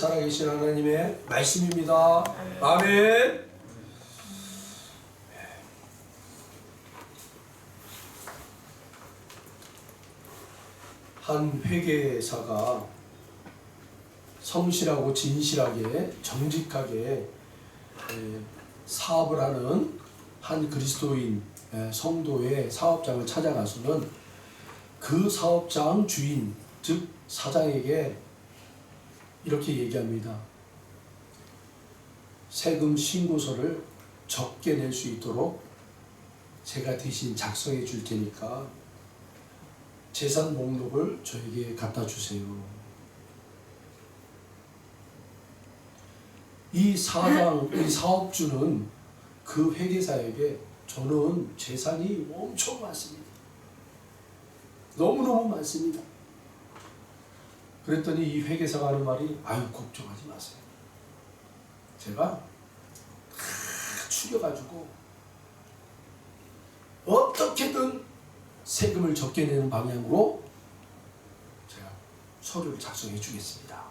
살아계신 하나님의 말씀입니다. 아멘. 한 회계사가 성실하고 진실하게 정직하게 사업을 하는 한 그리스도인 성도의 사업장을 찾아가서는 그 사업장 주인 즉 사장에게 이렇게 얘기합니다. 세금 신고서를 적게 낼 수 있도록 제가 대신 작성해 줄 테니까 재산 목록을 저에게 갖다 주세요. 이 사장, 이 사업주는 그 회계사에게 저는 재산이 엄청 많습니다. 너무너무 많습니다. 그랬더니 이 회계사가 하는 말이 아유 걱정하지 마세요. 제가 다 추려가지고 어떻게든 세금을 적게 내는 방향으로 제가 서류를 작성해 주겠습니다.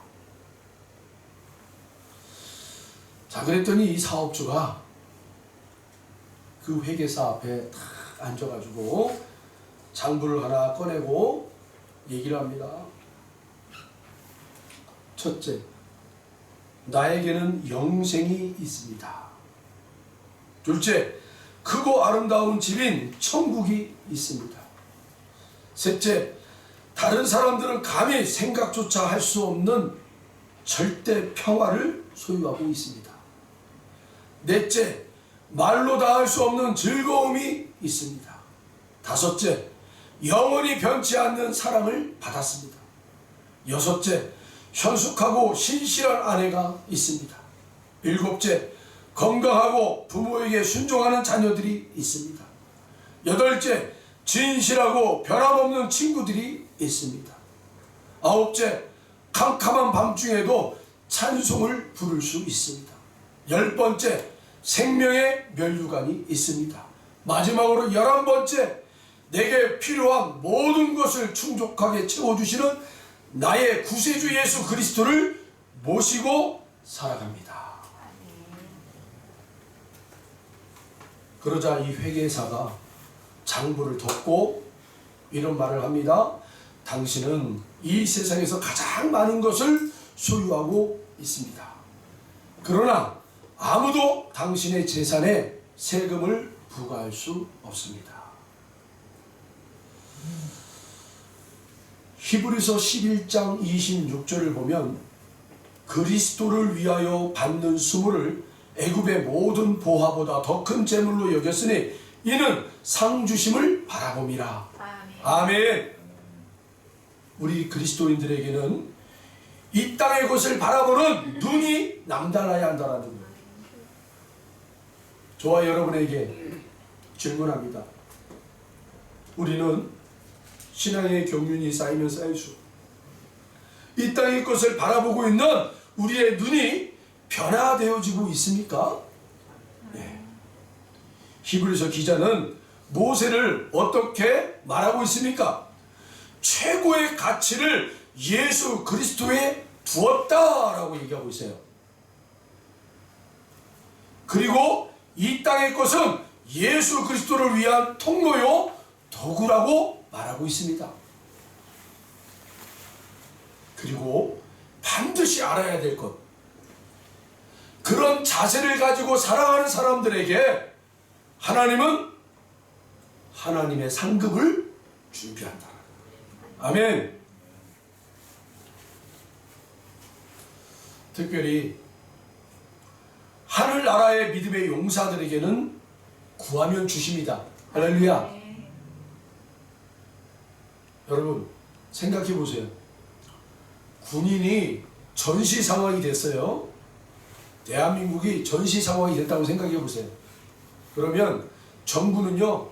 자, 그랬더니 이 사업주가 그 회계사 앞에 딱 앉아가지고 장부를 하나 꺼내고 얘기를 합니다. 첫째, 나에게는 영생이 있습니다. 둘째, 크고 아름다운 집인 천국이 있습니다. 셋째, 다른 사람들은 감히 생각조차 할 수 없는 절대 평화를 소유하고 있습니다. 넷째, 말로 다 할 수 없는 즐거움이 있습니다. 다섯째, 영원히 변치 않는 사랑을 받았습니다. 여섯째, 현숙하고 신실한 아내가 있습니다. 일곱째, 건강하고 부모에게 순종하는 자녀들이 있습니다. 여덟째, 진실하고 변함없는 친구들이 있습니다. 아홉째, 캄캄한 밤중에도 찬송을 부를 수 있습니다. 열 번째, 생명의 면류관이 있습니다. 마지막으로 11번째, 내게 필요한 모든 것을 충족하게 채워주시는 나의 구세주 예수 그리스도를 모시고 살아갑니다. 그러자 이 회계사가 장부를 덮고 이런 말을 합니다. 당신은 이 세상에서 가장 많은 것을 소유하고 있습니다. 그러나 아무도 당신의 재산에 세금을 부과할 수 없습니다. 히브리서 11장 26절을 보면 그리스도를 위하여 받는 수모를 애굽의 모든 보화보다 더 큰 재물로 여겼으니 이는 상 주심을 바라봄이라. 아멘. 우리 그리스도인들에게는 이 땅의 것을 바라보는 눈이 남달라야 한다는 거예요. 저와 여러분에게 질문합니다. 우리는 신앙의 경륜이 쌓이면 쌓일수록 이 땅의 것을 바라보고 있는 우리의 눈이 변화되어지고 있습니까? 네. 히브리서 기자는 모세를 어떻게 말하고 있습니까? 최고의 가치를 예수 그리스도에 두었다라고 얘기하고 있어요. 그리고 이 땅의 것은 예수 그리스도를 위한 통로요 도구라고 말하고 있습니다. 그리고 반드시 알아야 될 것, 그런 자세를 가지고 살아가는 사람들에게 하나님은 하나님의 상급을 준비한다. 아멘. 특별히 하늘나라의 믿음의 용사들에게는 구하면 주십니다. 할렐루야. 여러분 생각해 보세요. 군인이 전시 상황이 됐어요. 대한민국이 전시 상황이 됐다고 생각해 보세요. 그러면 정부는요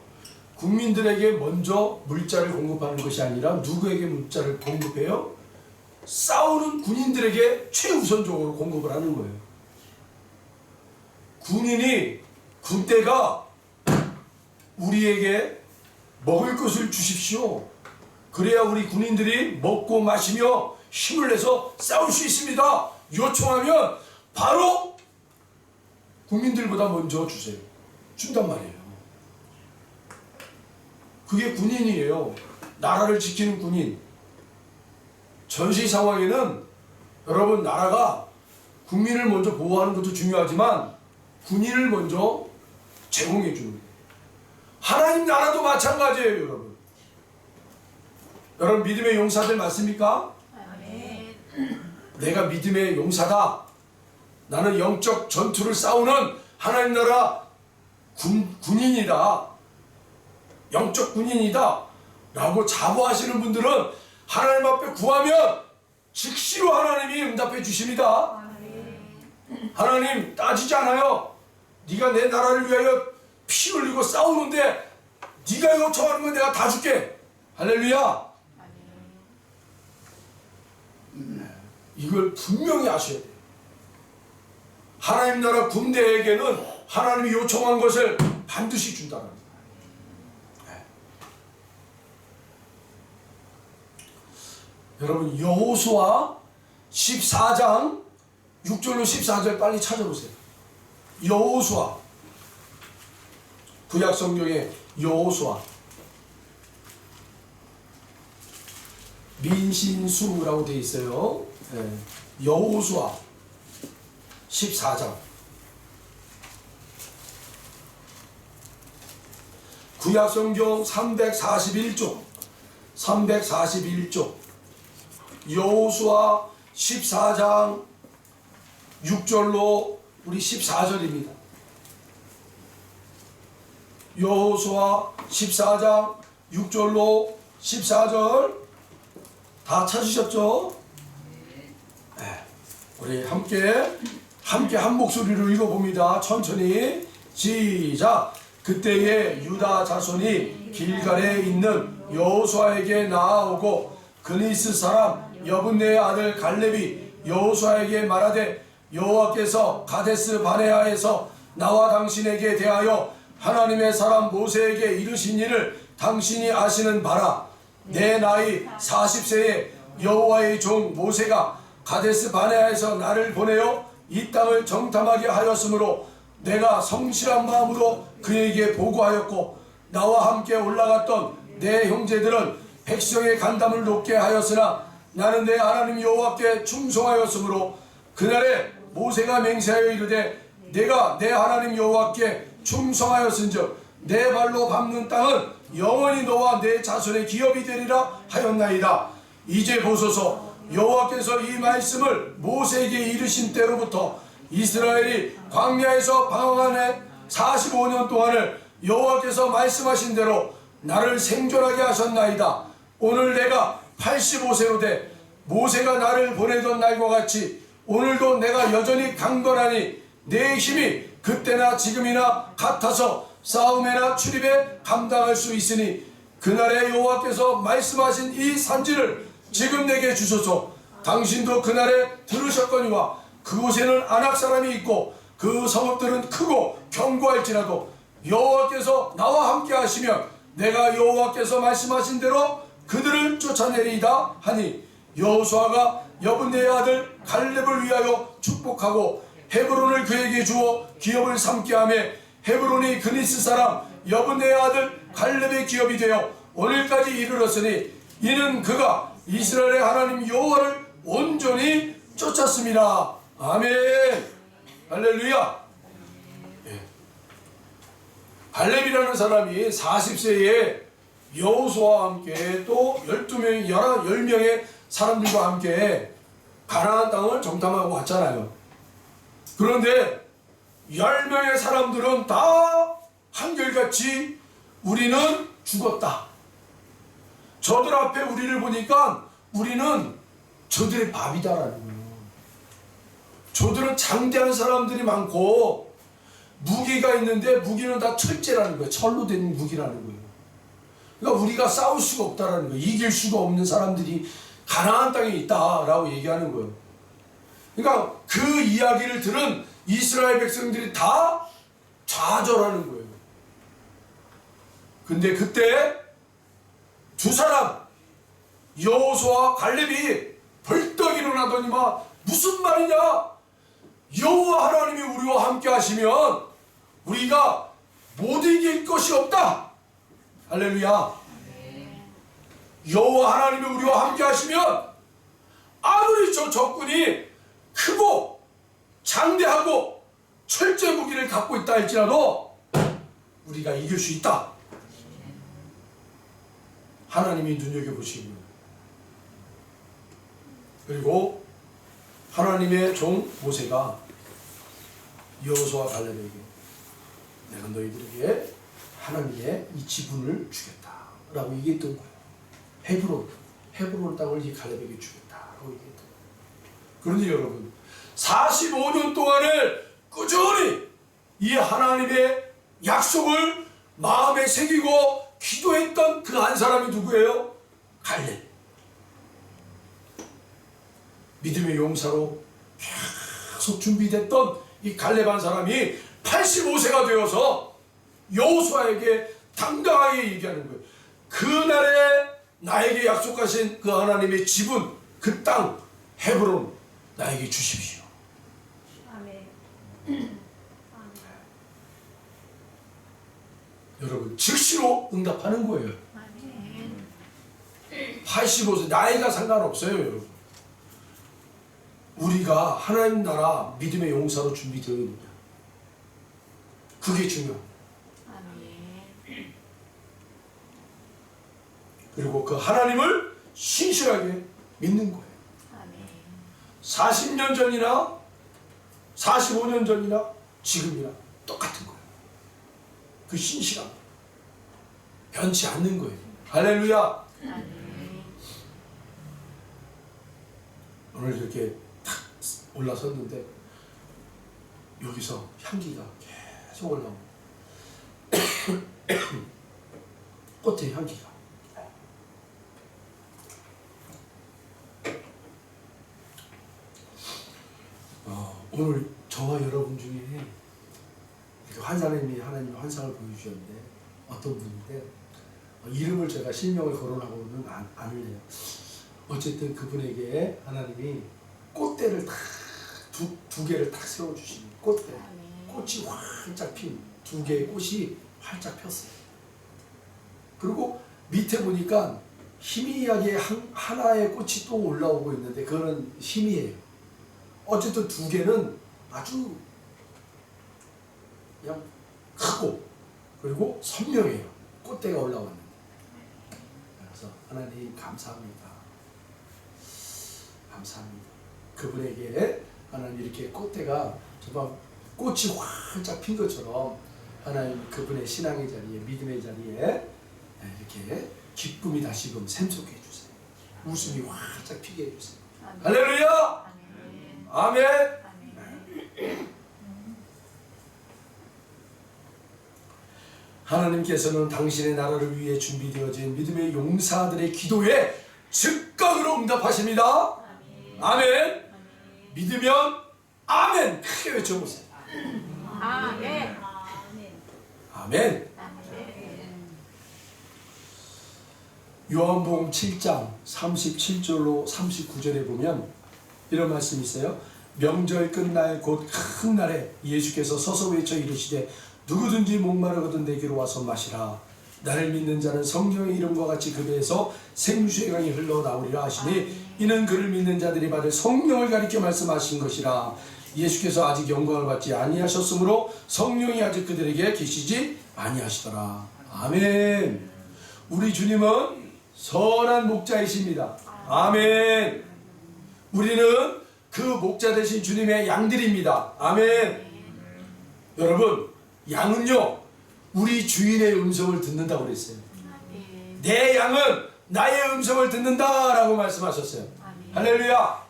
국민들에게 먼저 물자를 공급하는 것이 아니라 누구에게 물자를 공급해요? 싸우는 군인들에게 최우선적으로 공급을 하는 거예요. 군대가 우리에게 먹을 것을 주십시오. 그래야 우리 군인들이 먹고 마시며 힘을 내서 싸울 수 있습니다. 요청하면 바로 국민들보다 먼저 주세요. 준단 말이에요. 그게 군인이에요. 나라를 지키는 군인. 전시 상황에는 여러분, 나라가 국민을 먼저 보호하는 것도 중요하지만 군인을 먼저 제공해 주는 거예요. 하나님 나라도 마찬가지예요, 여러분. 여러분, 믿음의 용사들 맞습니까? 네. 내가 믿음의 용사다. 나는 영적 전투를 싸우는 하나님 나라 군인이다. 영적 군인이다. 라고 자부하시는 분들은 하나님 앞에 구하면 즉시로 하나님이 응답해 주십니다. 하나님 따지지 않아요. 네가 내 나라를 위하여 피 흘리고 싸우는데 네가 요청하는 건 내가 다 줄게. 할렐루야. 이걸 분명히 아셔야 돼요. 하나님 나라 군대에게는 하나님이 요청한 것을 반드시 준다는 거예요. 여러분, 여호수아 14장 6절로 14절 빨리 찾아보세요. 여호수아, 구약 성경의 여호수아, 민신수라고 되어 있어요. 여호수아 14장. 구약 성경 341쪽, 341쪽. 여호수아 14장 6절로 우리 14절입니다. 여호수아 14장 6절로 14절 다 찾으셨죠? 네. 우리 함께 한 목소리로 읽어봅니다. 천천히 시작. 그때에 유다 자손이 길갈에 있는 여호수아에게 나아오고 그니스 사람 여분네의 아들 갈렙이 여호수아에게 말하되 여호와께서 가데스 바네아에서 나와 당신에게 대하여 하나님의 사람 모세에게 이르신 일을 당신이 아시는 바라. 내 나이 40세에 여호와의 종 모세가 가데스 바네아에서 나를 보내어 이 땅을 정탐하게 하였으므로 내가 성실한 마음으로 그에게 보고하였고 나와 함께 올라갔던 내 형제들은 백성의 간담을 높게 하였으나 나는 내 하나님 여호와께 충성하였으므로 그날에 모세가 맹세하여 이르되 내가 내 하나님 여호와께 충성하였은즉 내 발로 밟는 땅은 영원히 너와 내 자손의 기업이 되리라 하였나이다. 이제 보소서, 여호와께서 이 말씀을 모세에게 이르신 때로부터 이스라엘이 광야에서 방황하는 45년 동안을 여호와께서 말씀하신 대로 나를 생존하게 하셨나이다. 오늘 내가 85세로 돼 모세가 나를 보내던 날과 같이 오늘도 내가 여전히 강건하니 내 힘이 그때나 지금이나 같아서 싸움에나 출입에 감당할 수 있으니 그날에 여호와께서 말씀하신 이 산지를 지금 내게 주소서. 당신도 그날에 들으셨거니와 그곳에는 아낙 사람이 있고 그 성읍들은 크고 견고할지라도 여호와께서 나와 함께 하시면 내가 여호와께서 말씀하신 대로 그들을 쫓아내리이다 하니 여호수아가 여분네의 아들 갈렙을 위하여 축복하고 헤브론을 그에게 주어 기업을 삼게 하며 헤브론이 그니스 사람 여분네의 아들 갈렙의 기업이 되어 오늘까지 이르렀으니 이는 그가 이스라엘의 하나님 여호와를 온전히 쫓았습니다. 아멘. 할렐루야. 갈렙이라는 사람이 40세에 여호수아와 함께 또 12명, 10명의 사람들과 함께 가나안 땅을 정탐하고 왔잖아요. 그런데 10명의 사람들은 다 한결같이 우리는 죽었다. 저들 앞에 우리를 보니까 우리는 저들의 밥이다라는 거예요. 저들은 장대한 사람들이 많고 무기가 있는데 무기는 다 철제라는 거예요. 철로 된 무기라는 거예요. 그러니까 우리가 싸울 수가 없다라는 거예요. 이길 수가 없는 사람들이 가나안 땅에 있다라고 얘기하는 거예요. 그러니까 그 이야기를 들은 이스라엘 백성들이 다 좌절하는 거예요. 근데 그때 두 사람 여호수아와 갈렙이 벌떡 일어나더니만 무슨 말이냐? 여호와 하나님이 우리와 함께 하시면 우리가 못 이길 것이 없다. 할렐루야. 여호와 하나님이 우리와 함께 하시면 아무리 저 적군이 크고 장대하고 철제 무기를 갖고 있다 할지라도 우리가 이길 수 있다. 하나님이 눈여겨보시고, 그리고 하나님의 종 모세가 여호수아 갈렙에게 내가 너희들에게 하나님의 이 지분을 주겠다 라고 얘기했던 거예요. 헤브론 땅을 이 갈렙에게 주겠다라고 얘기했던 거예요. 그런데 여러분, 45년 동안을 꾸준히 이 하나님의 약속을 마음에 새기고 기도했던 그 한 사람이 누구예요? 갈렙. 믿음의 용사로 계속 준비됐던 이 갈렙 한 사람이 85세가 되어서 여호수아에게 당당하게 얘기하는 거예요. 그날에 나에게 약속하신 그 하나님의 지분, 그 땅 헤브론 나에게 주십시오. 아멘. 여러분, 즉시로 응답하는 거예요. 아멘. 85세 나이가 상관없어요. 여러분, 우리가 하나님 나라 믿음의 용사로 준비되어 있느냐, 그게 중요합니다. 아멘. 그리고 그 하나님을 신실하게 믿는 거예요. 아멘. 40년 전이나 45년 전이나 지금이나 똑같은 거예요. 그 신실함 변치 않는 거예요. 할렐루야. 아멘. 오늘 이렇게 탁 올라섰는데 여기서 향기가 계속 올라오고 꽃의 향기가, 오늘 저와 여러분 중에 이렇게 하나님이 환상을 보여주셨는데, 어떤 분인데 이름을 제가 실명을 거론하고는 않을래요. 어쨌든 그분에게 하나님이 꽃대를 두 개를 딱 세워주시는 꽃대, 꽃이 활짝 핀 두 개의 꽃이 활짝 폈어요. 그리고 밑에 보니까 희미하게 하나의 꽃이 또 올라오고 있는데 그거는 희미해요. 어쨌든 두 개는 아주 그냥 크고 그리고 선명해요. 꽃대가 올라왔는데. 그래서 하나님 감사합니다. 감사합니다. 그분에게 하나님 이렇게 꽃대가 정말 꽃이 활짝 핀 것처럼 하나님 그분의 신앙의 자리에, 믿음의 자리에 이렇게 기쁨이 다시금 샘솟게 해주세요. 웃음이 활짝 피게 해주세요. 아멘. 할렐루야. 아멘. 아멘. 아멘. 하나님께서는 당신의 나라를 위해 준비되어진 믿음의 용사들의 기도에 즉각으로 응답하십니다. 아멘. 아멘. 아멘. 믿으면 아멘 크게 외쳐보세요. 아멘. 아멘. 아멘. 요한복음 7장 37절로 39절에 보면 이런 말씀이 있어요. 명절 끝날 곧 큰 날에 예수께서 서서 외쳐 이르시되 누구든지 목마르거든 내게로 와서 마시라. 나를 믿는 자는 성령의 이름과 같이 그 배에서 생수의 강이 흘러나오리라 하시니 이는 그를 믿는 자들이 받을 성령을 가리켜 말씀하신 것이라. 예수께서 아직 영광을 받지 아니하셨으므로 성령이 아직 그들에게 계시지 아니하시더라. 아멘. 우리 주님은 선한 목자이십니다. 아멘. 우리는 그 목자 되신 주님의 양들입니다. 아멘. 여러분, 양은요 우리 주인의 음성을 듣는다고 그랬어요. 아멘. 내 양은 나의 음성을 듣는다라고 말씀하셨어요. 아멘. 할렐루야.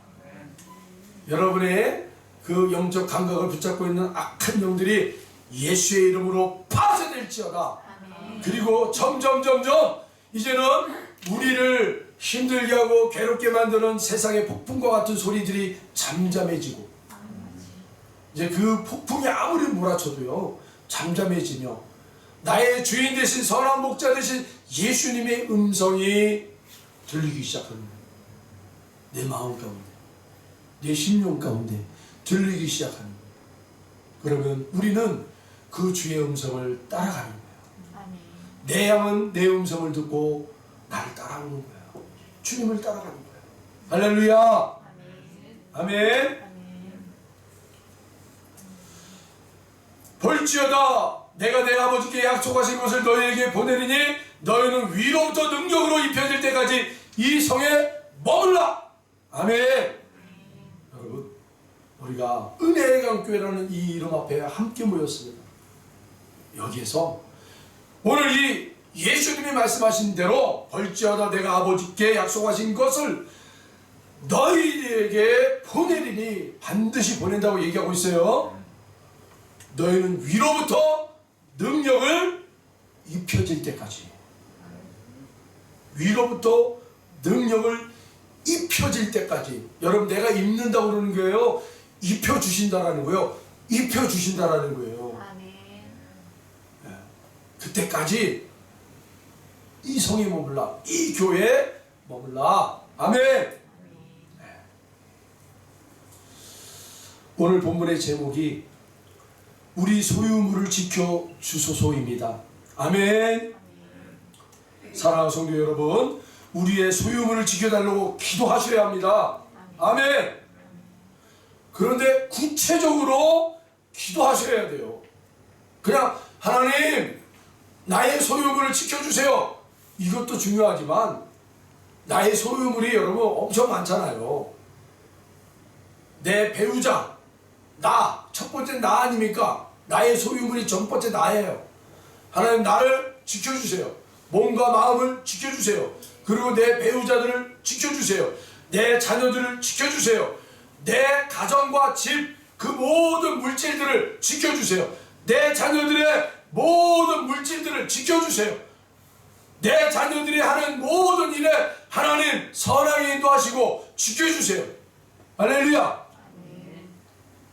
여러분의 그 영적 감각을 붙잡고 있는 악한 영들이 예수의 이름으로 파쇄될지어다. 아멘. 그리고 점점 이제는 우리를 힘들게 하고 괴롭게 만드는 세상의 폭풍과 같은 소리들이 잠잠해지고, 이제 그 폭풍이 아무리 몰아쳐도요 잠잠해지며 나의 주인 되신 선한 목자 되신 예수님의 음성이 들리기 시작합니다. 내 마음 가운데 내 심령 가운데 들리기 시작하는 거예요. 그러면 우리는 그 주의 음성을 따라가는 거예요. 아멘. 내 양은 내 음성을 듣고 나를 따라오는 거예요. 주님을 따라가는 거예요. 할렐루야. 아멘. 아멘. 아멘. 볼지어다 내가 내 아버지께 약속하신 것을 너희에게 보내리니 너희는 위로부터 능력으로 입혀질 때까지 이 성에 머물라. 아멘. 여러분, 우리가 은혜의 강교회라는 이 이름 앞에 함께 모였습니다. 여기에서 오늘 이 예수님이 말씀하신 대로 볼지어다 내가 아버지께 약속하신 것을 너희에게 보내리니, 반드시 보낸다고 얘기하고 있어요. 너희는 위로부터 능력을 입혀질 때까지, 위로부터 능력을 입혀질 때까지. 여러분, 내가 입는다고 그러는 거예요? 입혀주신다라는 거예요. 입혀주신다라는 거예요. 아멘. 그때까지 이 성에 머물라, 이 교회에 머물라. 아멘. 오늘 본문의 제목이 우리 소유물을 지켜 주소서입니다. 아멘. 사랑하는 성도 여러분, 우리의 소유물을 지켜달라고 기도하셔야 합니다. 아멘. 그런데 구체적으로 기도하셔야 돼요. 그냥 하나님 나의 소유물을 지켜주세요, 이것도 중요하지만 나의 소유물이 여러분 엄청 많잖아요. 내 배우자, 나, 첫 번째 나 아닙니까? 나의 소유물이 첫 번째 나예요. 하나님 나를 지켜주세요. 몸과 마음을 지켜주세요. 그리고 내 배우자들을 지켜주세요. 내 자녀들을 지켜주세요. 내 가정과 집, 그 모든 물질들을 지켜주세요. 내 자녀들의 모든 물질들을 지켜주세요. 내 자녀들이 하는 모든 일에 하나님 선하게 인도하시고 지켜주세요. 할렐루야.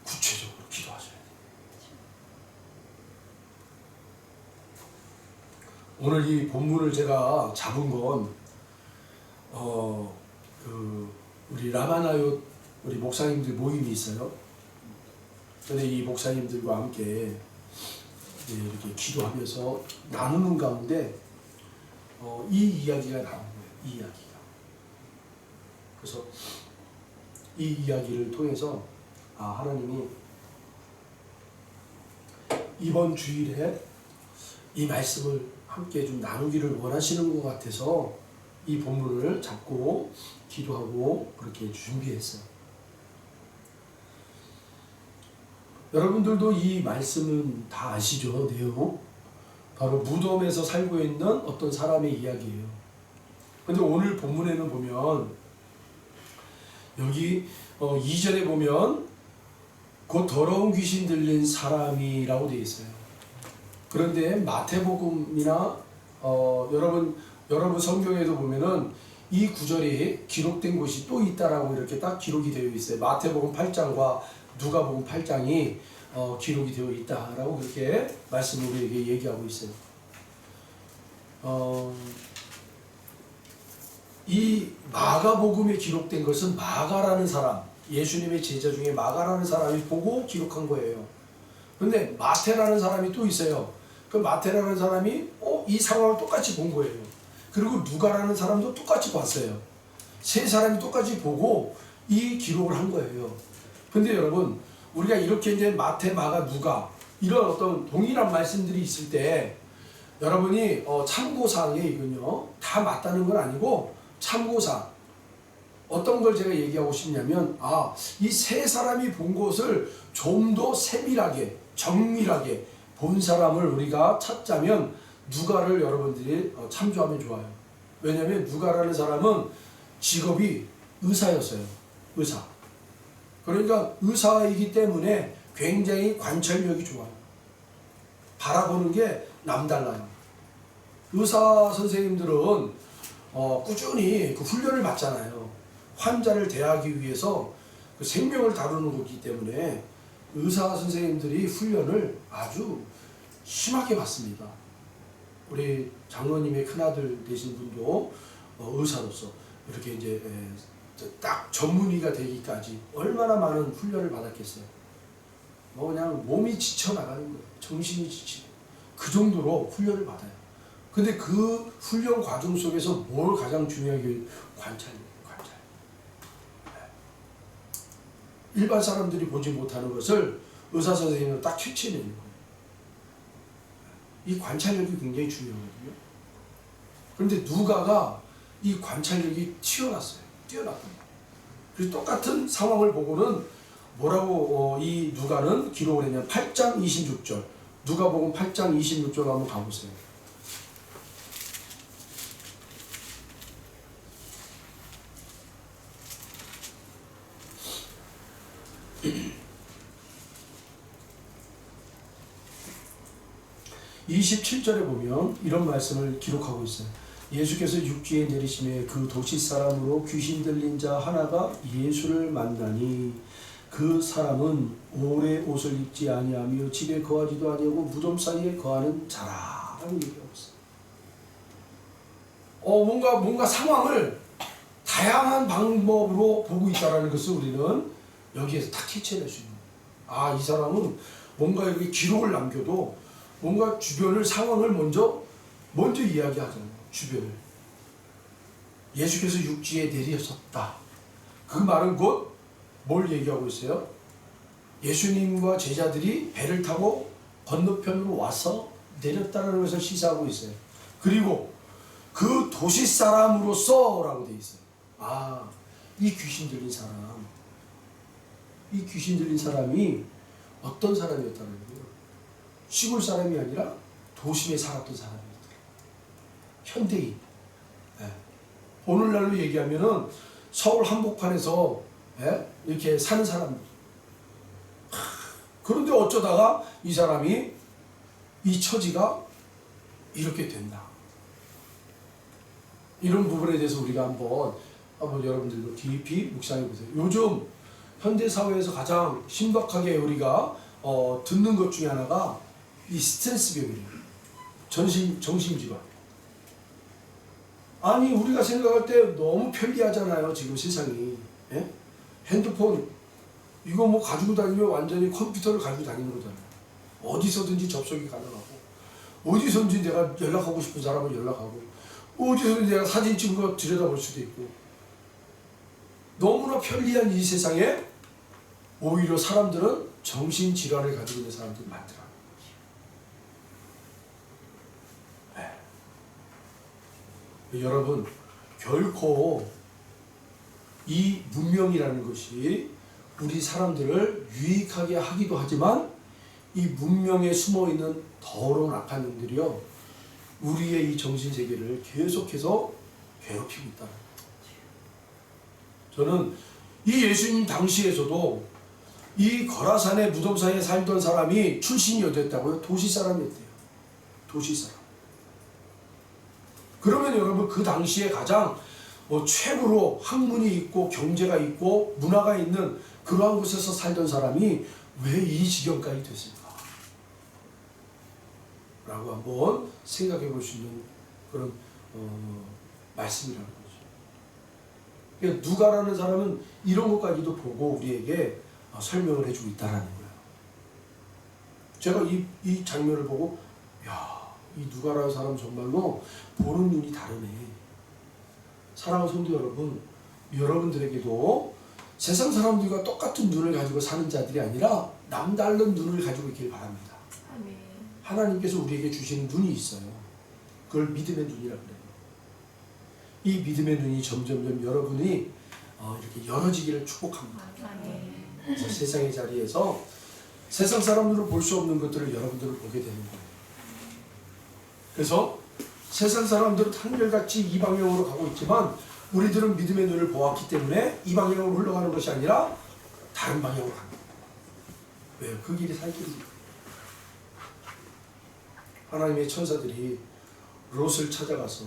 구체적으로 기도하셔야 돼요. 오늘 이 본문을 제가 잡은 건 우리 라마나요 우리 목사님들 모임이 있어요. 근데 이 목사님들과 함께 이렇게 기도하면서 나누는 가운데 이 이야기가 나온 거예요. 이 이야기가. 그래서 이 이야기를 통해서 하나님이 이번 주일에 이 말씀을 함께 좀 나누기를 원하시는 것 같아서 이 본문을 잡고 기도하고 그렇게 준비했어요. 여러분들도 이 말씀은 다 아시죠? 내용. 바로 무덤에서 살고 있는 어떤 사람의 이야기예요. 근데 오늘 본문에는 보면 여기 2절에 보면 곧 더러운 귀신 들린 사람이라고 되어 있어요. 그런데 마태복음이나 여러분 성경에도 보면은 이 구절이 기록된 곳이 또 있다라고 이렇게 딱 기록이 되어 있어요. 마태복음 8장과 누가복음 8장이 기록이 되어 있다라고 그렇게 말씀을 우리에게 얘기하고 있어요. 이 마가복음에 기록된 것은 마가라는 사람, 예수님의 제자 중에 마가라는 사람이 보고 기록한 거예요. 근데 마태라는 사람이 또 있어요. 그 마태라는 사람이 이 상황을 똑같이 본 거예요. 그리고 누가라는 사람도 똑같이 봤어요. 세 사람이 똑같이 보고 이 기록을 한 거예요. 근데 여러분, 우리가 이렇게 이제 마태, 마가, 누가 이런 어떤 동일한 말씀들이 있을 때 여러분이 참고사항에 이건요 다 맞다는 건 아니고 참고사항, 어떤 걸 제가 얘기하고 싶냐면 이 세 사람이 본 것을 좀 더 세밀하게 정밀하게 본 사람을 우리가 찾자면 누가를 여러분들이 참조하면 좋아요. 왜냐하면 누가라는 사람은 직업이 의사였어요. 의사. 그러니까 의사이기 때문에 굉장히 관찰력이 좋아요. 바라보는 게 남달라요. 의사 선생님들은 꾸준히 그 훈련을 받잖아요. 환자를 대하기 위해서 그 생명을 다루는 거기 때문에 의사 선생님들이 훈련을 아주 심하게 받습니다. 우리 장로님의 큰아들 되신 분도 의사로서 이렇게 이제 딱 전문의가 되기까지 얼마나 많은 훈련을 받았겠어요. 뭐 그냥 몸이 지쳐 나가는 거예요. 정신이 지치고 그 정도로 훈련을 받아요. 근데 그 훈련 과정 속에서 뭘 가장 중요하게 관찰이에요. 관찰. 일반 사람들이 보지 못하는 것을 의사 선생님은 딱 캐치해내는 거예요. 이 관찰력이 굉장히 중요하거든요. 그런데 누가가 이 관찰력이 뛰어났어요. 뛰어났던 거예요. 그래서 똑같은 상황을 보고는 뭐라고 이 누가는 기록을 했냐면 8장 26절. 누가복음 8장 26절 한번 가보세요. (27절에) 보면 이런 말씀을 기록하고 있어요. 예수께서 육지에 내리심에 그 도시 사람으로 귀신 들린 자 하나가 예수를 만나니 그 사람은 오래 옷을 입지 아니하며 집에 거하지도 아니하고 무덤 사이에 거하는 자라라고 얘기하고 있어요. 뭔가 상황을 다양한 방법으로 보고 있다는 것을 우리는 여기에서 다 캐치해낼 수 있는 거예요. 이 사람은 뭔가 여기 기록을 남겨도 뭔가 주변을 상황을 먼저 이야기하잖아요. 주변을. 예수께서 육지에 내리셨다. 그 말은 곧 뭘 얘기하고 있어요? 예수님과 제자들이 배를 타고 건너편으로 와서 내렸다는 것을 시사하고 있어요. 그리고 그 도시 사람으로서 라고 되어 있어요. 이 귀신 들린 사람. 이 귀신 들린 사람이 어떤 사람이었다는 거예요? 시골 사람이 아니라 도심에 살았던 사람이었다. 현대인. 오늘날로 얘기하면은 서울 한복판에서 이렇게 사는 사람들. 그런데 어쩌다가 이 사람이 이 처지가 이렇게 된다. 이런 부분에 대해서 우리가 한번 여러분들도 깊이 묵상해 보세요. 요즘 현대 사회에서 가장 심각하게 우리가 듣는 것 중에 하나가 이 스트레스 병이에요. 정신질환. 아니 우리가 생각할 때 너무 편리하잖아요. 지금 세상이. 핸드폰 이거 뭐 가지고 다니면 완전히 컴퓨터를 가지고 다니는 거잖아요. 어디서든지 접속이 가능하고 어디서든지 내가 연락하고 싶은 사람을 연락하고 어디서든지 내가 사진 찍은 거 들여다볼 수도 있고 너무나 편리한 이 세상에 오히려 사람들은 정신질환을 가지고 있는 사람들이 많더라고요. 여러분 결코 이 문명이라는 것이 우리 사람들을 유익하게 하기도 하지만 이 문명에 숨어있는 더러운 악한 놈들이요 우리의 이 정신세계를 계속해서 괴롭히고 있다는 거예요. 저는 이 예수님 당시에서도 이 거라산의 무덤 사이에 살던 사람이 출신이 어땠다고요? 도시 사람이었대요. 도시 사람. 그러면 여러분 그 당시에 가장 최고로 학문이 있고 경제가 있고 문화가 있는 그러한 곳에서 살던 사람이 왜 이 지경까지 됐을까? 라고 한번 생각해 볼 수 있는 그런 말씀이라는 거죠. 그러니까 누가라는 사람은 이런 것까지도 보고 우리에게 설명을 해주고 있다는 거예요. 제가 이 장면을 보고 이 누가라는 사람 정말로 보는 눈이 다르네. 사랑하는 성도 여러분, 여러분들에게도 세상 사람들과 똑같은 눈을 가지고 사는 자들이 아니라 남다른 눈을 가지고 있길 바랍니다. 아멘. 하나님께서 우리에게 주시는 눈이 있어요. 그걸 믿음의 눈이라고 그래요. 이 믿음의 눈이 점점점 여러분이 이렇게 열어지기를 축복합니다. 아멘. 그래서 세상의 자리에서 세상 사람들로 볼 수 없는 것들을 여러분들을 보게 되는 거예요. 그래서 세상 사람들은 한결같이 이 방향으로 가고 있지만 우리들은 믿음의 눈을 보았기 때문에 이 방향으로 흘러가는 것이 아니라 다른 방향으로 갑니다. 왜요? 그 길이 살 길입니다. 하나님의 천사들이 롯을 찾아가서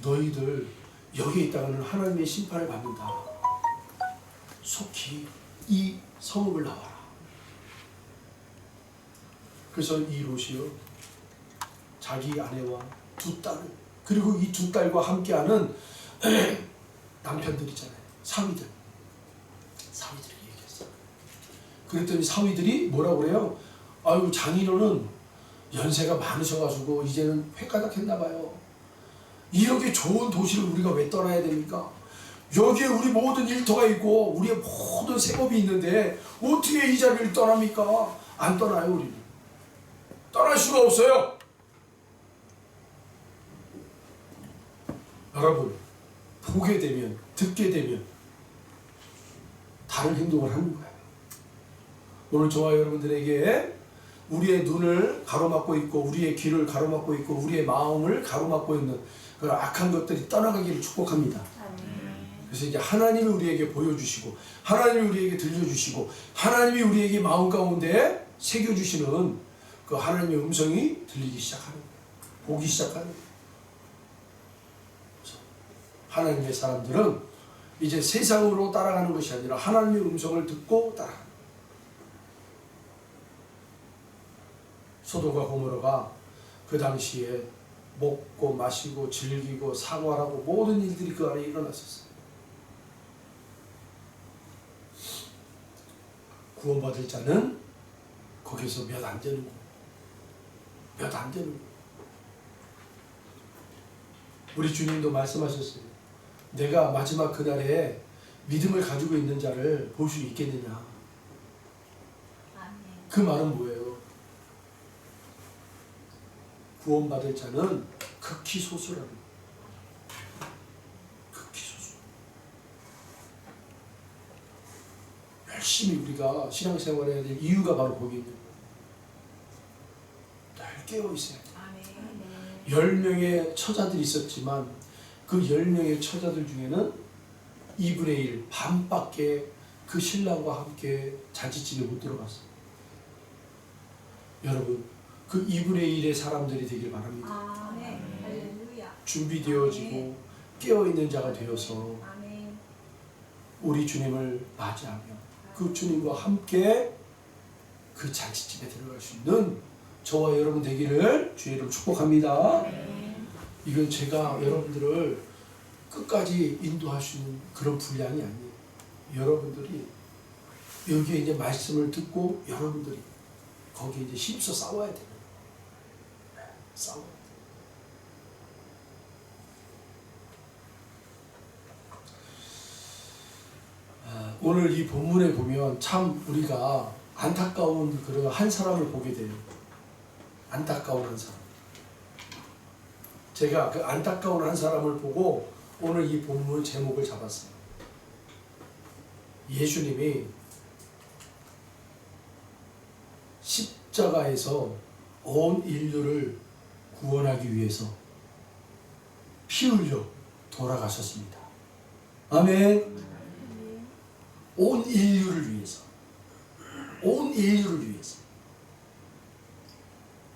너희들 여기에 있다가는 하나님의 심판을 받는다. 속히 이 성읍을 나와라. 그래서 이 롯이요 자기 아내와 두 딸 그리고 이 두 딸과 함께하는 남편들 있잖아요. 사위들에게 얘기했어요. 그랬더니 사위들이 뭐라고 그래요? 아유, 장인어른 연세가 많으셔가지고 이제는 획가닥했나봐요. 이렇게 좋은 도시를 우리가 왜 떠나야 됩니까? 여기에 우리 모든 일터가 있고 우리의 모든 생업이 있는데 어떻게 이 자리를 떠납니까? 안 떠나요. 우리는 떠날 수가 없어요. 여러분, 보게 되면, 듣게 되면 다른 행동을 하는 거예요. 오늘 저와 여러분들에게 우리의 눈을 가로막고 있고 우리의 귀를 가로막고 있고 우리의 마음을 가로막고 있는 그런 악한 것들이 떠나가기를 축복합니다. 그래서 이제 하나님이 우리에게 보여주시고 하나님이 우리에게 들려주시고 하나님이 우리에게 마음 가운데 새겨주시는 그 하나님의 음성이 들리기 시작하는 거예요. 보기 시작하는 거예요. 하나님의 사람들은 이제 세상으로 따라가는 것이 아니라 하나님의 음성을 듣고 따라가는 거예요. 소돔과 고모라가 그 당시에 먹고 마시고 즐기고 사과하고 모든 일들이 그 안에 일어났었어요. 구원받을 자는 거기서 몇 안 되는 거예요. 몇 안 되는 거예요. 우리 주님도 말씀하셨어요. 내가 마지막 그날에 믿음을 가지고 있는 자를 볼 수 있겠느냐. 그 말은 뭐예요? 구원받을 자는 극히 소수라는 거예요. 극히 소수. 열심히 우리가 신앙생활을 해야 될 이유가 바로 거기 있는 거예요. 늘 깨어있어야 돼요. 10명의 처자들이 있었지만 그 10명의 처자들 중에는 2분의 1, 반밖에 그 신랑과 함께 잔치집에 못 들어갔어요. 여러분, 그 2분의 1의 사람들이 되길 바랍니다. 준비되어지고 깨어있는 자가 되어서 우리 주님을 맞이하며 그 주님과 함께 그 잔치집에 들어갈 수 있는 저와 여러분 되기를 주의 이름 축복합니다. 이건 제가 여러분들을 끝까지 인도할 수 있는 그런 분량이 아니에요. 여러분들이 여기에 이제 말씀을 듣고 여러분들이 거기에 이제 힘써 싸워야 돼요. 싸워야 돼요. 오늘 이 본문에 보면 참 우리가 안타까운 그런 한 사람을 보게 돼요. 안타까운 한 사람. 제가 그 안타까운 한 사람을 보고 오늘 이 본문 제목을 잡았어요. 예수님이 십자가에서 온 인류를 구원하기 위해서 피 흘려 돌아가셨습니다. 아멘. 온 인류를 위해서. 온 인류를 위해서.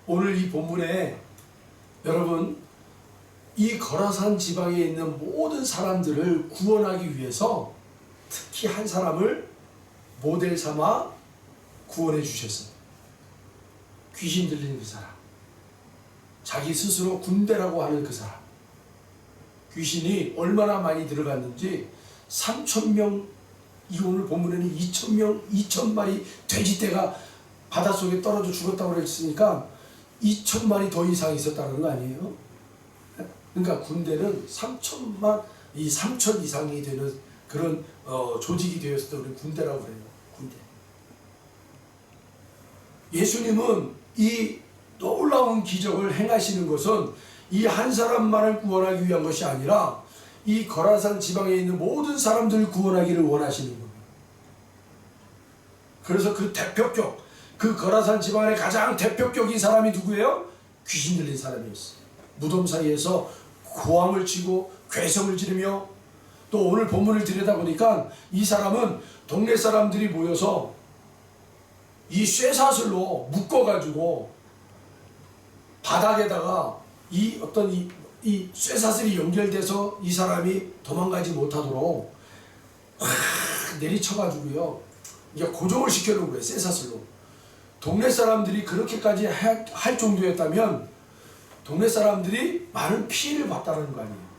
오늘 이 본문에 여러분 이 거라산 지방에 있는 모든 사람들을 구원하기 위해서 특히 한 사람을 모델 삼아 구원해 주셨어요. 귀신 들리는 그 사람, 자기 스스로 군대라고 하는 그 사람, 귀신이 얼마나 많이 들어갔는지 3,000명, 이 오늘 본문에는 2,000명, 2,000마리 돼지떼가 바닷속에 떨어져 죽었다고 그랬으니까 2,000마리 더 이상 있었다는 거 아니에요? 그러니까 군대는 3,000만, 이 3,000 이상이 되는 그런 조직이 되었을 때 우리 군대라고 그래요. 군대. 예수님은 이 놀라운 기적을 행하시는 것은 이 한 사람만을 구원하기 위한 것이 아니라 이 거라산 지방에 있는 모든 사람들을 구원하기를 원하시는 겁니다. 그래서 그 대표격, 그 거라산 지방의 가장 대표격인 사람이 누구예요? 귀신 들린 사람이었어요. 무덤 사이에서 고함을 치고 괴성을 지르며 또 오늘 본문을 들여다보니까 이 사람은 동네 사람들이 모여서 이 쇠사슬로 묶어가지고 바닥에다가 이 어떤 이 쇠사슬이 연결돼서 이 사람이 도망가지 못하도록 확 내리쳐가지고요. 이게 고정을 시켜놓은 거예요. 쇠사슬로. 동네 사람들이 그렇게까지 할 정도였다면 동네 사람들이 많은 피해를 봤다는 거 아니에요.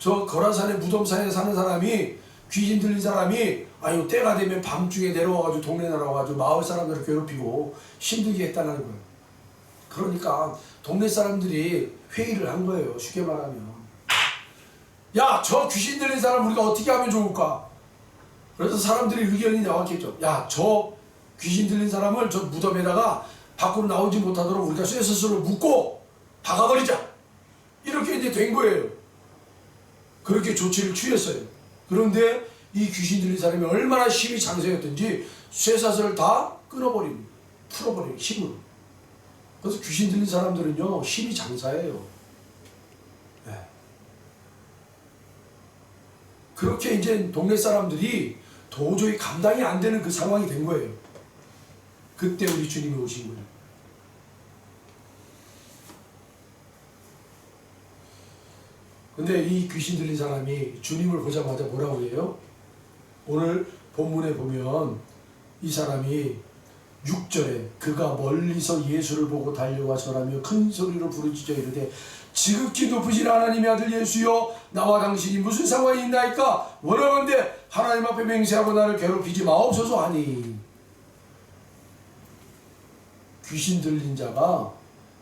저 거라산의 무덤산에 사는 사람이 귀신 들린 사람이 아유 때가 되면 밤중에 내려와가지고 동네 나라와가지고 마을 사람들을 괴롭히고 힘들게 했다는 거예요. 그러니까 동네 사람들이 회의를 한 거예요. 쉽게 말하면 야, 저 귀신 들린 사람 우리가 어떻게 하면 좋을까? 그래서 사람들이 의견이 나왔겠죠. 야, 저 귀신 들린 사람을 저 무덤에다가 밖으로 나오지 못하도록 우리가 쇠스스로 묶고 박아버리자. 이렇게 이제 된 거예요. 그렇게 조치를 취했어요. 그런데 이 귀신 들린 사람이 얼마나 힘이 장성했던지 쇠사슬을 다 끊어버립니다. 풀어버려요. 힘으로. 그래서 귀신 들린 사람들은요 힘이 장사예요. 네. 그렇게 이제 동네 사람들이 도저히 감당이 안 되는 그 상황이 된 거예요. 그때 우리 주님이 오신 거예요. 근데 이 귀신 들린 사람이 주님을 보자마자 뭐라고 해요? 오늘 본문에 보면 이 사람이 6절에 그가 멀리서 예수를 보고 달려와 절하며 큰 소리로 부르짖어 이르되 지극히 높으신 하나님의 아들 예수여 나와 당신이 무슨 상관이 있나이까 원하건대 하나님 앞에 맹세하고 나를 괴롭히지 마옵소서 하니 귀신 들린 자가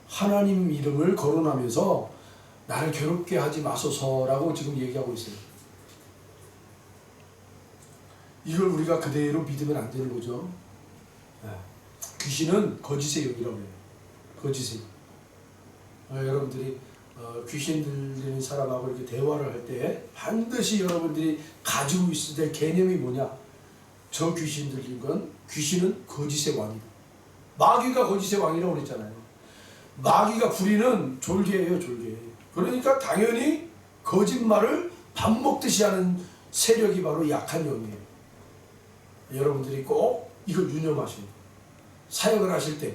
하나님 이름을 거론하면서 나를 괴롭게 하지 마소서라고 지금 얘기하고 있어요. 이걸 우리가 그대로 믿으면 안 되는 거죠. 귀신은 거짓의 영이라고 해요. 거짓의 영. 여러분들이 귀신 들리는 사람하고 이렇게 대화를 할 때 반드시 여러분들이 가지고 있어야 될 개념이 뭐냐? 저 귀신 들린 건 귀신은 거짓의 왕이다. 마귀가 거짓의 왕이라고 그랬잖아요. 마귀가 부리는 졸개예요, 졸개. 그러니까 당연히 거짓말을 밥 먹듯이 하는 세력이 바로 약한 영이에요. 여러분들이 꼭 이걸 유념하셔야 돼요. 사역을 하실 때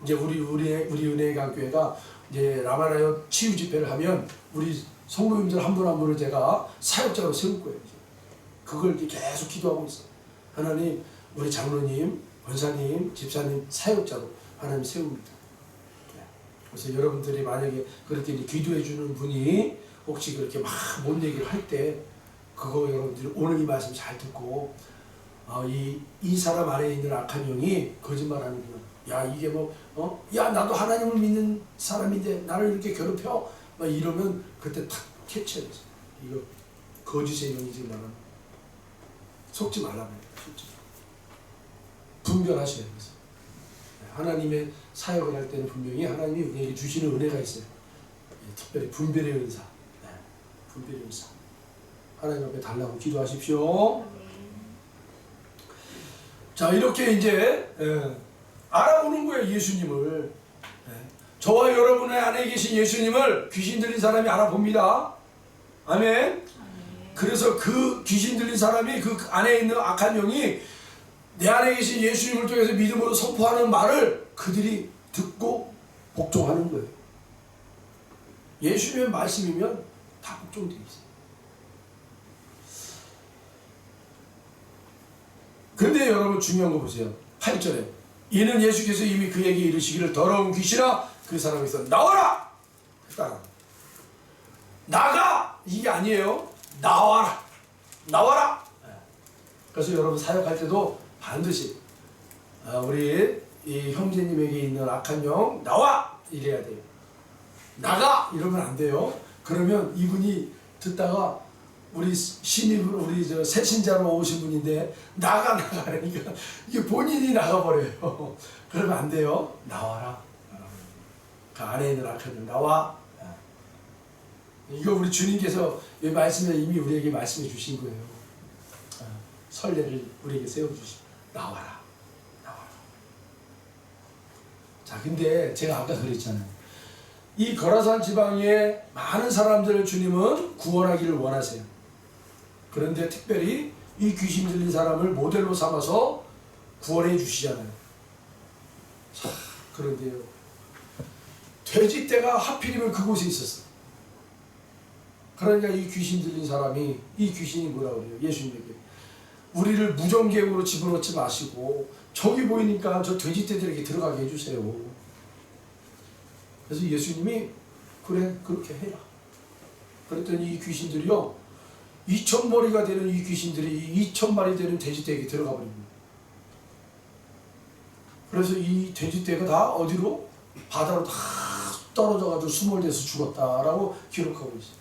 이제 우리 은혜강교회가 이제 라마라요 치유 집회를 하면 우리 성도님들 한 분 한 분을 제가 사역자로 세울 거예요. 그걸 계속 기도하고 있어요. 하나님, 우리 장로님, 권사님, 집사님 사역자로 하나님 세웁니다. 그래서 여러분들이 만약에 그렇게 기도해 주는 분이 혹시 그렇게 막 뭔 얘기를 할 때 그거 여러분들이 오늘 이 말씀 잘 듣고 이 사람 안에 있는 악한 영이 거짓말하는구나. 야 이게 야 나도 하나님을 믿는 사람인데 나를 이렇게 괴롭혀? 막 이러면 그때 탁 캐치해야 돼. 이거 거짓의 영이지 말은 속지 말라고 해요. 속지 분별하셔야 돼요. 하나님의 사역을 할 때는 분명히 하나님이 우리에게 주시는 은혜가 있어요. 특별히 분별의 은사. 분별의 은사. 하나님 앞에 달라고 기도하십시오. 자, 이렇게 이제 알아보는 거예요, 예수님을. 저와 여러분의 안에 계신 예수님을 귀신 들린 사람이 알아봅니다. 아멘. 그래서 그 귀신 들린 사람이 그 안에 있는 악한 영이 내 안에 계신 예수님을 통해서 믿음으로 선포하는 말을 그들이 듣고 복종하는 거예요. 예수님의 말씀이면 다 복종되어 있어요. 근데 여러분 중요한 거 보세요. 8절에 이는 예수께서 이미 그에게 이르시기를 더러운 귀신아 그 사람에서 나와라! 했다. 나가! 이게 아니에요. 나와라! 나와라! 그래서 여러분 사역할 때도 반드시 우리 이 형제님에게 있는 악한 영 나와! 이래야 돼요. 나가! 이러면 안 돼요. 그러면 이분이 듣다가 우리 신입으로 우리 새 신자로 오신 분인데 나가니까 이게 본인이 나가버려요. 그러면 안 돼요. 나와라. 그 안에 있는 악한 영 나와. 이거 우리 주님께서 이 말씀에 이미 우리에게 말씀해 주신 거예요. 선례를 우리에게 세워주시고 나와라. 나와라. 자, 근데 제가 아까 그랬잖아요. 이 거라산 지방에 많은 사람들을 주님은 구원하기를 원하세요. 그런데 특별히 이 귀신 들린 사람을 모델로 삼아서 구원해 주시잖아요. 자, 그런데요. 돼지떼가 하필이면 그곳에 있었어. 그러니까 이 귀신 들린 사람이 이 귀신이 뭐라 그래요? 예수님에게 우리를 무정객으로 집어넣지 마시고 저기 보이니까 저 돼지떼들에게 들어가게 해주세요. 그래서 예수님이 그래 그렇게 해라. 그랬더니 이 귀신들이요 2,000머리가 되는 이 귀신들이 2,000마리 되는 돼지떼에게 들어가 버립니다. 그래서 이 돼지떼가 다 어디로? 바다로 다 떨어져가지고 수몰돼서 죽었다라고 기록하고 있어요.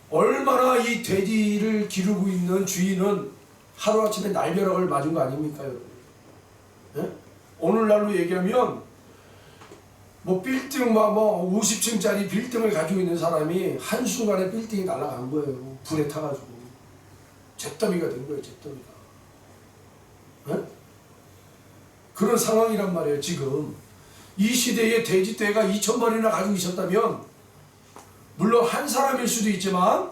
얼마나 이 돼지를 기르고 있는 주인은 하루아침에 날벼락을 맞은 거 아닙니까 여러분? 예? 오늘날로 얘기하면 뭐 빌딩 뭐 50층짜리 빌딩을 가지고 있는 사람이 한순간에 빌딩이 날아간 거예요. 불에 타가지고 잿더미가 된 거예요. 잿더미가. 예? 그런 상황이란 말이에요. 지금 이 시대에 돼지떼가 2,000마리나 가지고 있었다면 물론 한 사람일 수도 있지만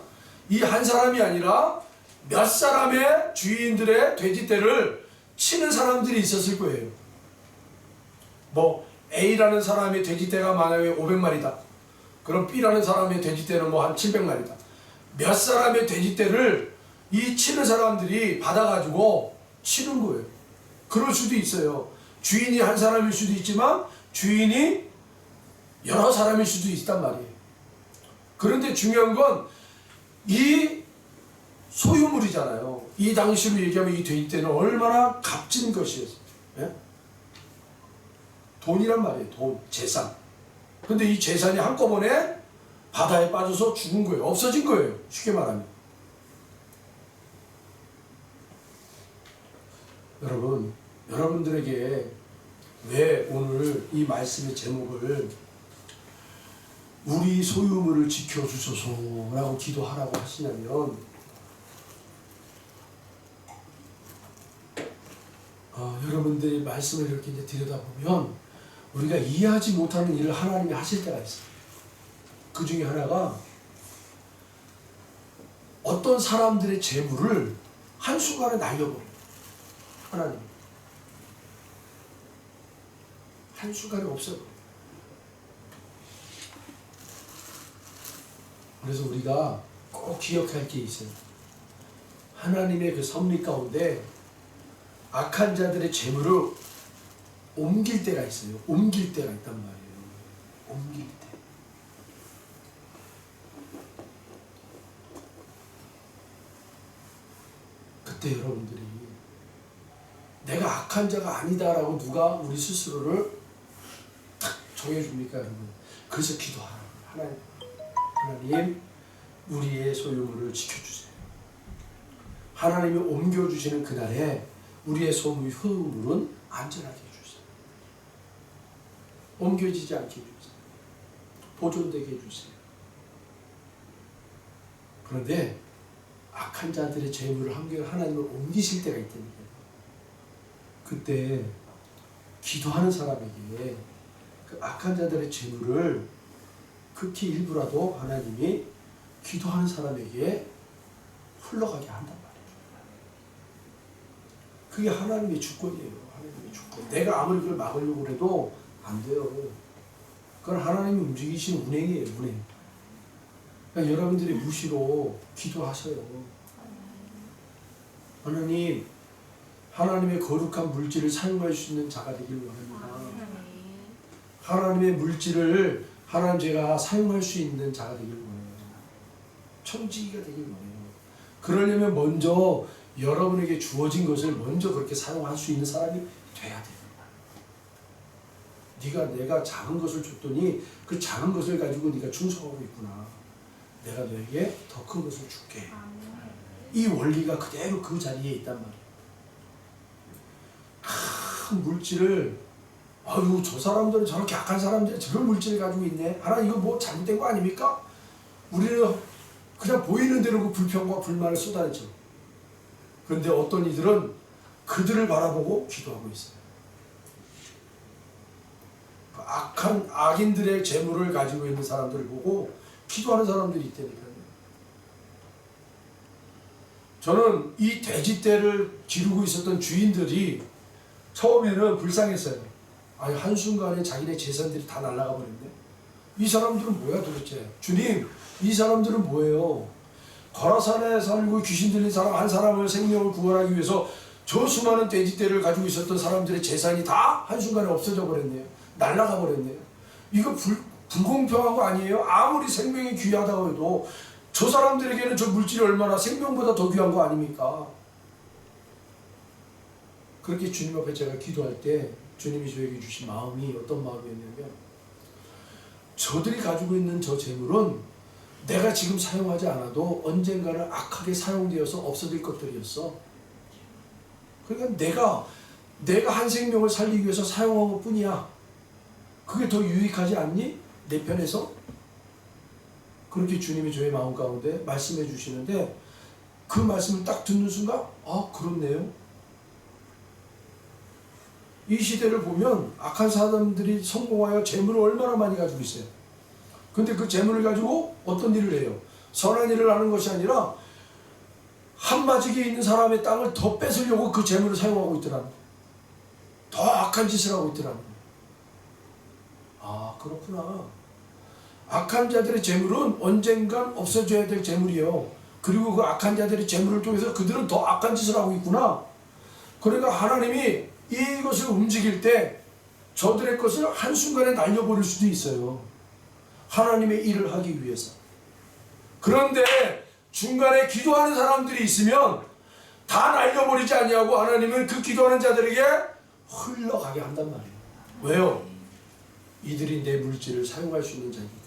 이 한 사람이 아니라 몇 사람의 주인들의 돼지떼를 치는 사람들이 있었을 거예요. 뭐 A라는 사람의 돼지떼가 만약에 500마리다. 그럼 B라는 사람의 돼지떼는 뭐 한 700마리다. 몇 사람의 돼지떼를 이 치는 사람들이 받아가지고 치는 거예요. 그럴 수도 있어요. 주인이 한 사람일 수도 있지만 주인이 여러 사람일 수도 있단 말이에요. 그런데 중요한 건 이 소유물이잖아요. 이 당시로 얘기하면 이 돼지떼는 얼마나 값진 것이었어요. 예? 돈이란 말이에요. 돈, 재산. 근데 이 재산이 한꺼번에 바다에 빠져서 죽은 거예요. 없어진 거예요. 쉽게 말하면. 여러분, 여러분들에게 왜 오늘 이 말씀의 제목을 우리 소유물을 지켜주소서라고 기도하라고 하시냐면 여러분들이 말씀을 이렇게 이제 들여다보면 우리가 이해하지 못하는 일을 하나님이 하실 때가 있어요. 그 중에 하나가 어떤 사람들의 재물을 한순간에 날려버려요. 하나님. 한순간에 없애버려요. 그래서 우리가 꼭 기억할 게 있어요. 하나님의 그 섭리 가운데 악한 자들의 재물을 옮길 때가 있어요. 옮길 때가 있단 말이에요. 옮길 때. 그때 여러분들이 내가 악한 자가 아니다라고 누가 우리 스스로를 탁 정해줍니까 여러분? 그래서 기도하라고. 하나님 우리의 소유물을 지켜주세요. 하나님이 옮겨주시는 그날에 우리의 소유물은 안전하게 해주세요. 옮겨지지 않게 해주세요. 보존되게 해주세요. 그런데 악한 자들의 재물을 하나님을 옮기실 때가 있다니까요. 그때 기도하는 사람에게 그 악한 자들의 재물을 극히 일부라도 하나님이 기도하는 사람에게 흘러가게 한단 말이에요. 그게 하나님의 주권이에요. 하나님의 주권. 내가 아무리 그걸 막으려고 해도 안 돼요. 그건 하나님이 움직이시는 운행이에요. 운행. 그러니까 여러분들이 무시로 기도하셔요. 하나님, 하나님의 거룩한 물질을 사용할 수 있는 자가 되길 원합니다. 하나님의 물질을 하나님 제가 사용할 수 있는 자가 되길 원해요. 청지기가 되길 원해요. 그러려면 먼저 여러분에게 주어진 것을 먼저 그렇게 사용할 수 있는 사람이 돼야 됩니다. 내가 작은 것을 줬더니 그 작은 것을 가지고 네가 충성하고 있구나. 내가 너에게 더 큰 것을 줄게. 이 원리가 그대로 그 자리에 있단 말이에요. 큰 물질을 아유 저 사람들은 저렇게 악한 사람들이 저런 물질을 가지고 있네. 하나님 이거 뭐 잘못된 거 아닙니까? 우리는 그냥 보이는 대로 그 불평과 불만을 쏟아내죠. 그런데 어떤 이들은 그들을 바라보고 기도하고 있어요. 그 악한 악인들의 재물을 가지고 있는 사람들을 보고 기도하는 사람들이 있다니까요. 저는 이 돼지떼를 기르고 있었던 주인들이 처음에는 불쌍했어요. 아니 한순간에 자기네 재산들이 다 날아가 버렸네. 이 사람들은 뭐야 도대체? 주님, 이 사람들은 뭐예요? 거라산에 살고 귀신 들린 사람 한 사람을 생명을 구원하기 위해서 저 수많은 돼지떼를 가지고 있었던 사람들의 재산이 다 한순간에 없어져 버렸네요. 날아가 버렸네요. 이거 불공평한 거 아니에요? 아무리 생명이 귀하다고 해도 저 사람들에게는 저 물질이 얼마나 생명보다 더 귀한 거 아닙니까? 그렇게 주님 앞에 제가 기도할 때 주님이 저에게 주신 마음이 어떤 마음이었냐면, 저들이 가지고 있는 저 재물은 내가 지금 사용하지 않아도 언젠가는 악하게 사용되어서 없어질 것들이었어. 그러니까 내가 한 생명을 살리기 위해서 사용한 것 뿐이야. 그게 더 유익하지 않니? 내 편에서? 그렇게 주님이 저의 마음 가운데 말씀해 주시는데, 그 말씀을 딱 듣는 순간 아, 그렇네요. 이 시대를 보면 악한 사람들이 성공하여 재물을 얼마나 많이 가지고 있어요. 근데 그 재물을 가지고 어떤 일을 해요? 선한 일을 하는 것이 아니라 한마직에 있는 사람의 땅을 더 뺏으려고 그 재물을 사용하고 있더라는, 더 악한 짓을 하고 있더라는. 아, 그렇구나. 악한 자들의 재물은 언젠간 없어져야 될 재물이에요. 그리고 그 악한 자들의 재물을 통해서 그들은 더 악한 짓을 하고 있구나. 그러니까 하나님이 이것을 움직일 때 저들의 것을 한순간에 날려버릴 수도 있어요. 하나님의 일을 하기 위해서. 그런데 중간에 기도하는 사람들이 있으면 다 날려버리지 아니하고 하나님은 그 기도하는 자들에게 흘러가게 한단 말이에요. 왜요? 이들이 내 물질을 사용할 수 있는 자이기 때문에.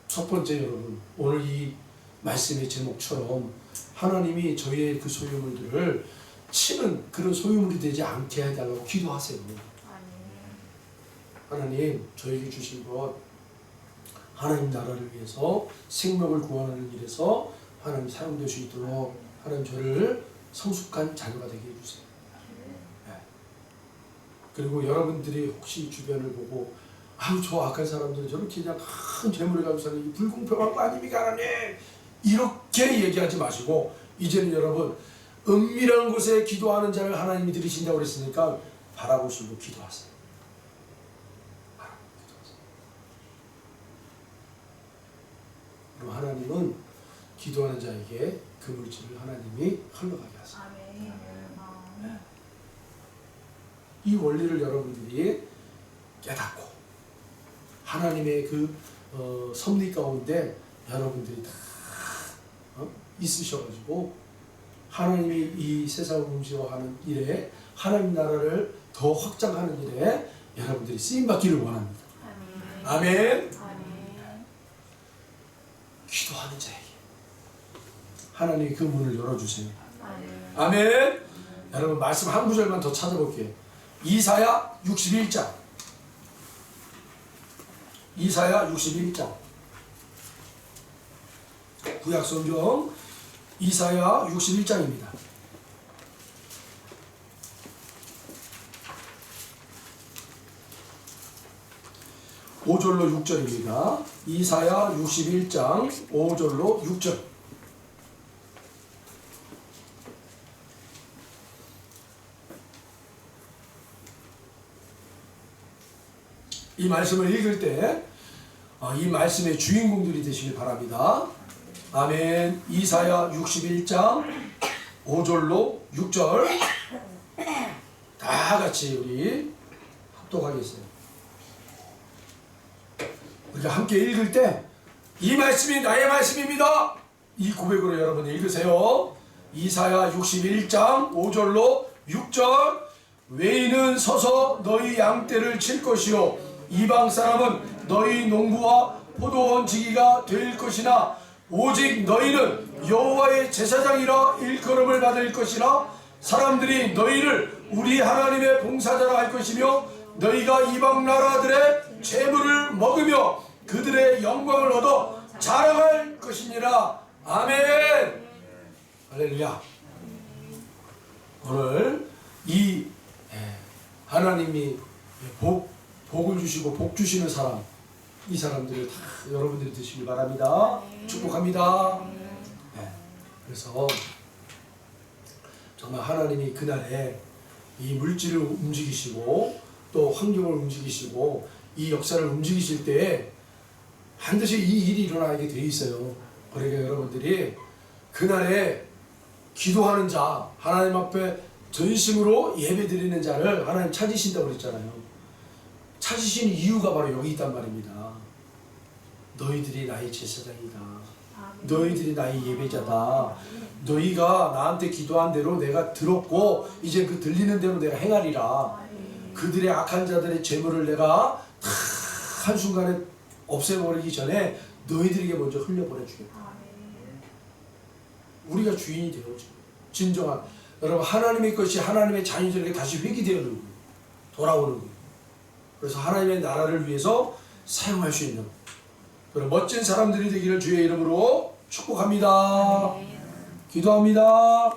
첫 번째, 여러분, 오늘 이 말씀의 제목처럼 하나님이 저희의 그 소유물들을 치는 그런 소유물이 되지 않게 해달라고 기도하세요. 하나님, 저에게 주신 것, 하나님 나라를 위해서 생명을 구하는 일에서 하나님 사용될 수 있도록 하나님 저를 성숙한 자녀가 되게 해주세요. 네. 그리고 여러분들이 혹시 주변을 보고 아유, 저 악한 사람들은 저렇게 그냥 큰 재물을 가지고 사는 게 불공평한 거 아닙니까, 하나님? 이렇게 얘기하지 마시고, 이제는 여러분, 은밀한 곳에 기도하는 자를 하나님이 들으신다고 그랬으니까 바라보시고 기도하세요. 그럼 하나님은 기도하는 자에게 그 물질을 하나님이 흘러가게 하세요. 네. 이 원리를 여러분들이 깨닫고 하나님의 그 섭리 가운데 여러분들이 다 있으셔가지고 하나님이 이 세상을 움직여가는 일에, 하나님 나라를 더 확장하는 일에 여러분들이 쓰임받기를 원합니다. 아멘. 기도하는 자에게 하나님이 그 문을 열어주세요. 아멘. 여러분, 말씀 한 구절만 더 찾아볼게요. 이사야 61장. 이사야 61장. 구약성경 이사야 61장입니다. 5절로 6절입니다. 이사야 61장 5절로 6절. 이 말씀을 읽을 때 이 말씀의 주인공들이 되시길 바랍니다. 아멘. 이사야 61장 5절로 6절 다 같이 우리 합독하겠어요. 우리가 함께 읽을 때 이 말씀이 나의 말씀입니다, 이 고백으로 여러분 읽으세요. 이사야 61장 5절로 6절. 외인은 서서 너희 양떼를 칠 것이요 이방 사람은 너희 농부와 포도원 지기가 될 것이나 오직 너희는 여호와의 제사장이라 일컬음을 받을 것이라. 사람들이 너희를 우리 하나님의 봉사자라 할 것이며 너희가 이방 나라들의 재물을 먹으며 그들의 영광을 얻어 자랑할 것이니라. 아멘. 할렐루야. 오늘 이 하나님이 복을 주시고 복 주시는 사람, 이 사람들을 다 여러분들이 드시길 바랍니다. 축복합니다. 그래서 정말 하나님이 그날에 이 물질을 움직이시고 또 환경을 움직이시고 이 역사를 움직이실 때에 반드시 이 일이 일어나게 돼 있어요. 그러니까 여러분들이 그날에 기도하는 자, 하나님 앞에 전심으로 예배 드리는 자를 하나님 찾으신다고 그랬잖아요. 찾으시는 이유가 바로 여기 있단 말입니다. 너희들이 나의 제사장이다. 너희들이 나의 예배자다. 너희가 나한테 기도한 대로 내가 들었고 이제 그 들리는 대로 내가 행하리라. 그들의 악한 자들의 재물을 내가 다 한순간에 없애버리기 전에 너희들에게 먼저 흘려보내주겠다. 우리가 주인이 되어야죠. 진정한 여러분, 하나님의 것이 하나님의 자녀들에게 다시 회귀되는 거예요. 돌아오는 거예요. 그래서 하나님의 나라를 위해서 사용할 수 있는 그런 멋진 사람들이 되기를 주의 이름으로 축복합니다. 기도합니다.